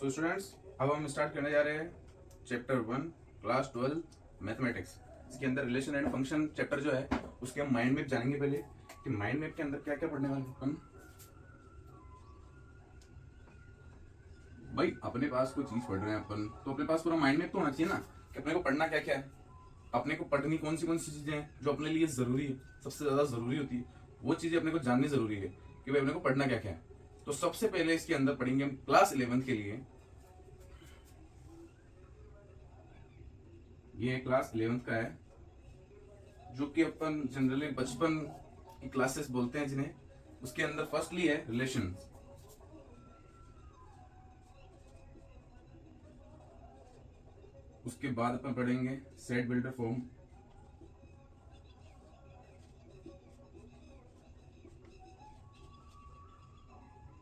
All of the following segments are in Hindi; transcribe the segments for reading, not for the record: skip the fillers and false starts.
सो स्टूडेंट्स, अब हम स्टार्ट करने जा रहे हैं चैप्टर 1 क्लास 12 मैथमेटिक्स। इसके अंदर रिलेशन एंड फंक्शन चैप्टर जो है उसके हम माइंड मैप जानेंगे पहले कि माइंड मैप के अंदर क्या क्या पढ़ने वाले हैं अपन। भाई अपने पास कोई चीज पढ़ रहे हैं अपन तो अपने पास पूरा माइंड मैप तो होना चाहिए ना कि अपने को पढ़ना क्या क्या है, अपने को पढ़नी कौन सी चीजें हैं जो अपने लिए जरूरी है, सबसे ज्यादा जरूरी होती है वो चीजें अपने को जाननी जरूरी है कि भाई अपने को पढ़ना क्या क्या है। तो सबसे पहले इसके अंदर पढ़ेंगे हम क्लास 11 के लिए। ये क्लास 11 का है जो कि अपन जनरली बचपन की क्लासेस बोलते हैं जिन्हें। उसके अंदर फर्स्टली है रिलेशन, उसके बाद अपन पढ़ेंगे सेट बिल्डर फॉर्म,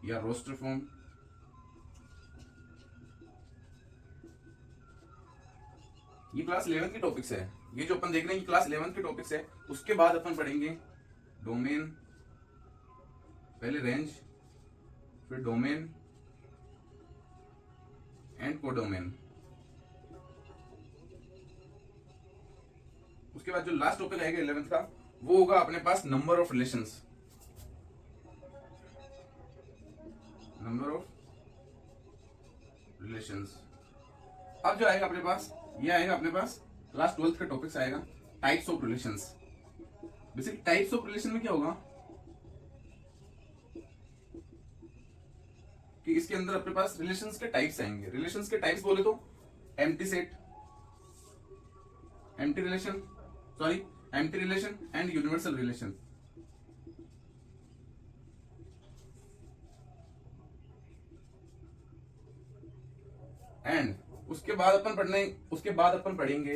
या रोस्टर फॉर्म, ये क्लास 11 के टॉपिक्स है। ये जो अपन देख रहे हैं ये क्लास 11 के टॉपिक्स है। उसके बाद अपन पढ़ेंगे डोमेन, पहले रेंज, फिर डोमेन एंड कोडोमेन। उसके बाद जो लास्ट टॉपिक आएगा 11th का वो होगा अपने पास number of relations, number of relations. अब जो आएगा अपने पास ये आएगा अपने पास क्लास 12th का टॉपिक्स आएगा types of relations. Basic types of relation में क्या होगा कि इसके अंदर अपने पास रिलेशंस के टाइप्स आएंगे। रिलेशंस के टाइप्स बोले तो empty set, empty relation, sorry empty relation and universal relation. And उसके बाद अपन पढ़ेंगे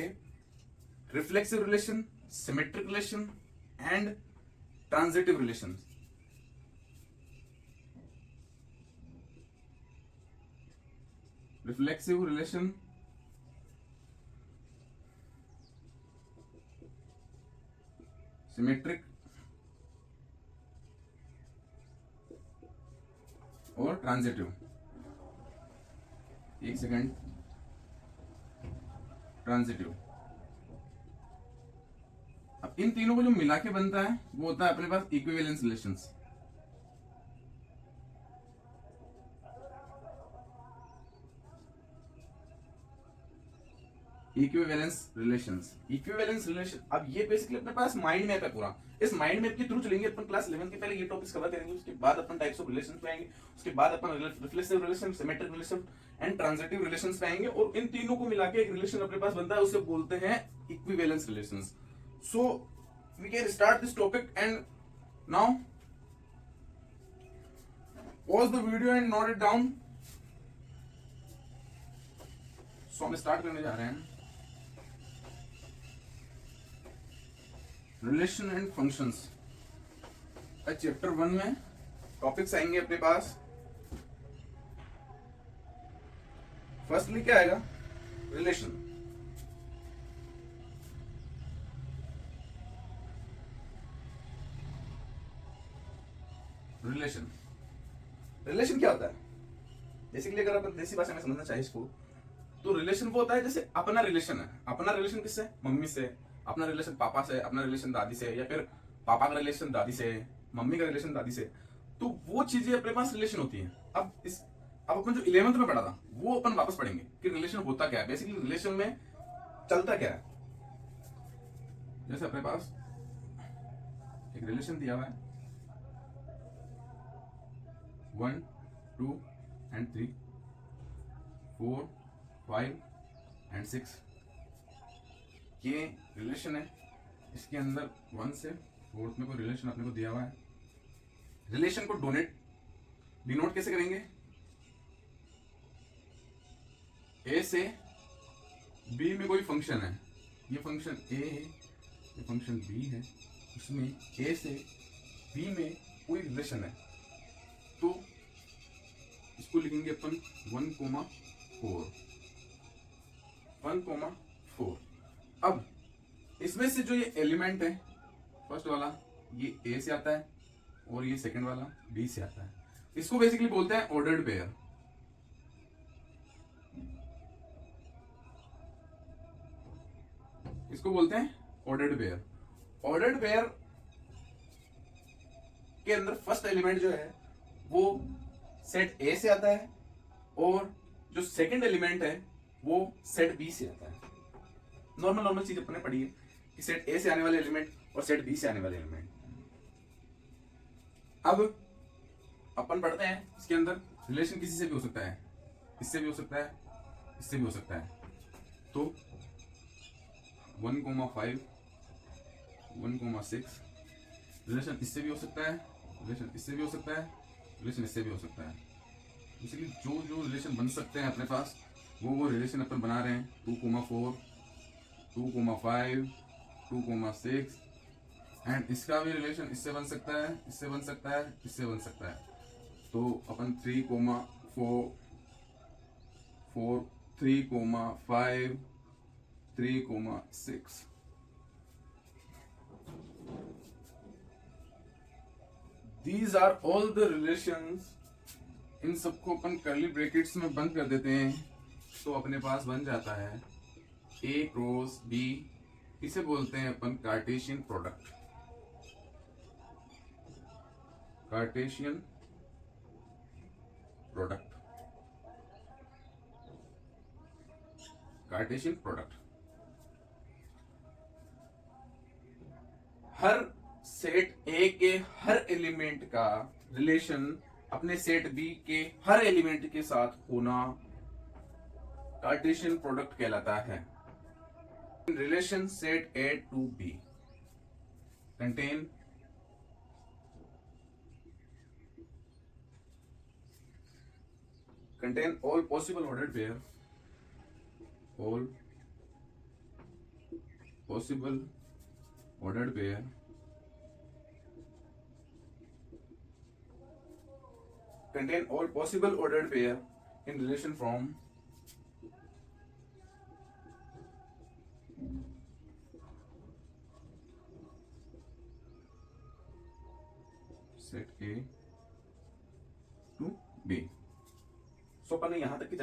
reflexive relation, symmetric relation and transitive relation. Reflexive relation, symmetric और ट्रांजिटिव। एक सेकंड, ट्रांजिटिव। अब इन तीनों को जो मिला के बनता है वो होता है अपने पास इक्विवेलेंस रिलेशंस। Equivalence relation. अब ये बेसिकली अपने पास माइंड मैप है पूरा। इस माइंड मैप के थ्रू चलेंगे अपन क्लास 11 के। पहले ये टॉपिक्स कवर करेंगे, उसके बाद अपन टाइप्स ऑफ रिलेशंस पे आएंगे, उसके बाद अपन reflexive relation, symmetric relation and transitive relations पे आएंगे। और इन तीनों को मिला के एक रिलेशन अपने पास बनता है, उसे बोलते हैं equivalence relations. So we can start this topic and now pause the video and note it down. So हम स्टार्ट करने जा रहे हैं रिलेशन एंड फंक्शंस। चैप्टर 1 में टॉपिक्स आएंगे अपने पास। फर्स्टली क्या आएगा, रिलेशन। रिलेशन क्या होता है? बेसिकली अगर अपन देसी भाषा में समझना चाहे इसको तो रिलेशन वो होता है जैसे अपना रिलेशन है। अपना रिलेशन किससे? मम्मी से। अपना रिलेशन पापा से, अपना रिलेशन दादी से, या फिर पापा का रिलेशन दादी से, मम्मी का रिलेशन दादी से। तो वो चीजें अपने पास रिलेशन होती हैं। अब अपन जो 11th में पढ़ा था वो अपन वापस पढ़ेंगे कि रिलेशन होता क्या है, बेसिकली रिलेशन में चलता क्या है। जैसे अपने पास एक रिलेशन दिया हुआ है 1, 2 and 3, 4, 5 and 6। ये रिलेशन है। इसके अंदर 1 से 4th में कोई रिलेशन अपने को दिया हुआ है। रिलेशन को डिनोट कैसे करेंगे? ए से बी में कोई फंक्शन है, ये फंक्शन ए है, ये फंक्शन बी है, उसमें ए से बी में कोई रिलेशन है तो इसको लिखेंगे अपन 1,4। 1,4। अब इसमें से जो ये एलिमेंट है फर्स्ट वाला ये ए से आता है और ये सेकंड वाला बी से आता है। इसको बेसिकली बोलते हैं ऑर्डर्ड पेयर। इसको बोलते हैं ऑर्डर्ड पेयर। ऑर्डर्ड पेयर के अंदर फर्स्ट एलिमेंट जो है वो सेट ए से आता है और जो सेकंड एलिमेंट है वो सेट बी से आता है। नॉर्मल चीज अपने पढ़ी है कि सेट ए से आने वाले एलिमेंट और सेट बी से आने वाले एलिमेंट। अब अपन पढ़ते हैं इसके अंदर रिलेशन किसी से भी हो सकता है, इससे भी हो सकता है, इससे भी हो सकता है। तो 1,5 1,6 रिलेशन इससे भी हो सकता है, रिलेशन इससे भी हो सकता है, रिलेशन इससे भी हो सकता है। इसलिए जो जो रिलेशन बन सकते हैं अपने पास वो रिलेशन अपन बना रहे हैं। 2,4 2,5 2,6 एंड इसका भी रिलेशन इससे बन सकता है, इससे बन सकता है, इससे बन सकता है। तो अपन 3,4 3,5 3,6 These are all the relations। इन सबको अपन कर्ली ब्रैकेट्स में बंद कर देते हैं तो अपने पास बन जाता है A क्रॉस B। इसे बोलते हैं अपन Cartesian product. Cartesian product, Cartesian product. हर सेट ए के हर एलिमेंट का रिलेशन अपने सेट बी के हर एलिमेंट के साथ होना कार्टेशियन प्रोडक्ट कहलाता है। Relation set A to B contain all possible ordered pair, all possible ordered pair contain all possible ordered pair in relation from set A to B। सो अपन ने यहां तक की